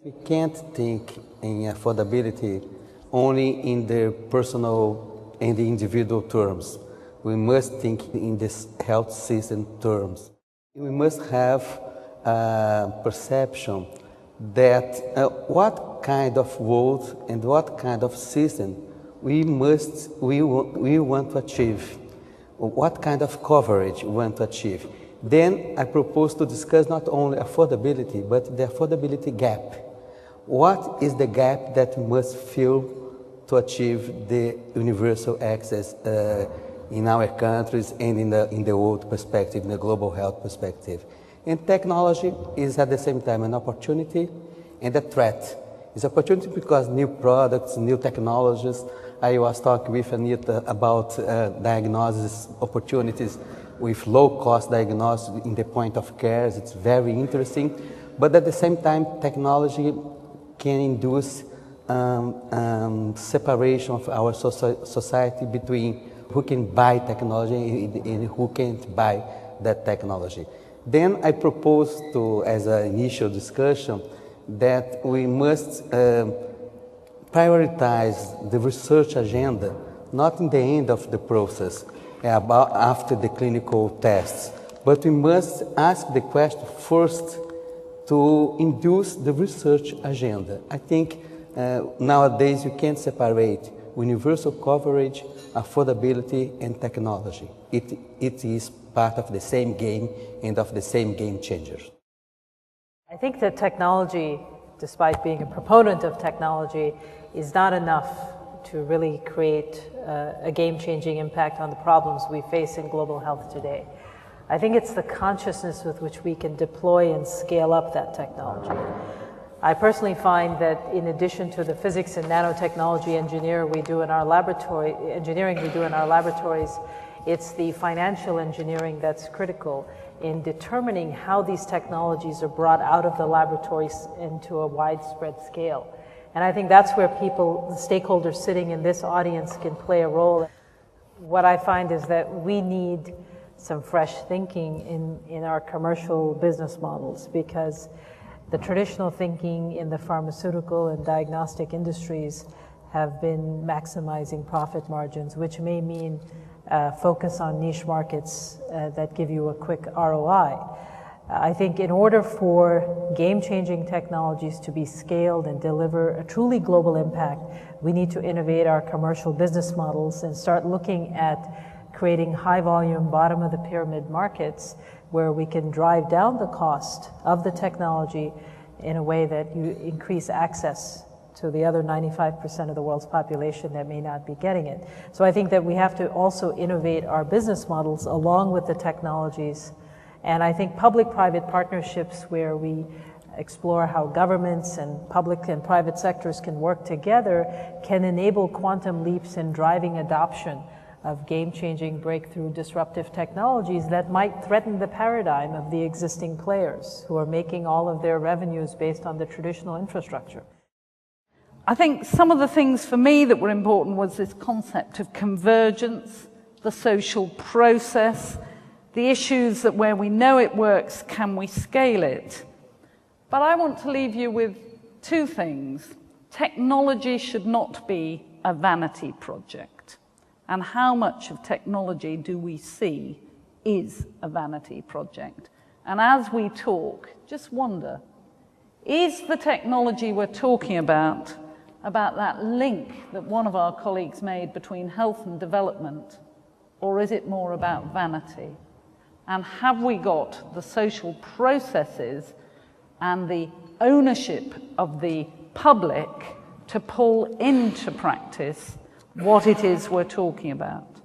We can't think in affordability only in the personal and the individual terms. We must think in this health system terms. We must have a perception that what kind of world and what kind of system we want to achieve, what kind of coverage we want to achieve. Then I propose to discuss not only affordability, but the affordability gap. What is the gap that we must fill to achieve the universal access in our countries and in the world perspective, in the global health perspective? And technology is at the same time an opportunity and a threat. It's an opportunity because new products, new technologies. I was talking with Anita about diagnosis opportunities with low-cost diagnosis in the point of care. It's very interesting. But at the same time, technology can induce separation of our society between who can buy technology and who can't buy that technology. Then I propose to, as an initial discussion, that we must prioritize the research agenda, not in the end of the process, after the clinical tests, but we must ask the question first to induce the research agenda. I think nowadays you can't separate universal coverage, affordability, and technology. It is part of the same game and of the same game changers. I think that technology, despite being a proponent of technology, is not enough to really create a game-changing impact on the problems we face in global health today. I think it's the consciousness with which we can deploy and scale up that technology. I personally find that in addition to the physics and nanotechnology engineering we do in our laboratories, it's the financial engineering that's critical in determining how these technologies are brought out of the laboratories into a widespread scale. And I think that's where people, the stakeholders sitting in this audience, can play a role. What I find is that we need some fresh thinking in our commercial business models, because the traditional thinking in the pharmaceutical and diagnostic industries have been maximizing profit margins, which may mean focus on niche markets that give you a quick ROI. I think in order for game-changing technologies to be scaled and deliver a truly global impact, we need to innovate our commercial business models and start looking at creating high-volume, bottom-of-the-pyramid markets where we can drive down the cost of the technology in a way that you increase access to the other 95% of the world's population that may not be getting it. So I think that we have to also innovate our business models along with the technologies. And I think public-private partnerships where we explore how governments and public and private sectors can work together can enable quantum leaps in driving adoption of game-changing, breakthrough, disruptive technologies that might threaten the paradigm of the existing players who are making all of their revenues based on the traditional infrastructure. I think some of the things for me that were important was this concept of convergence, the social process, the issues that where we know it works, can we scale it? But I want to leave you with two things. Technology should not be a vanity project. And how much of technology do we see is a vanity project? And as we talk, just wonder, is the technology we're talking about that link that one of our colleagues made between health and development, or is it more about vanity? And have we got the social processes and the ownership of the public to pull into practice what it is we're talking about?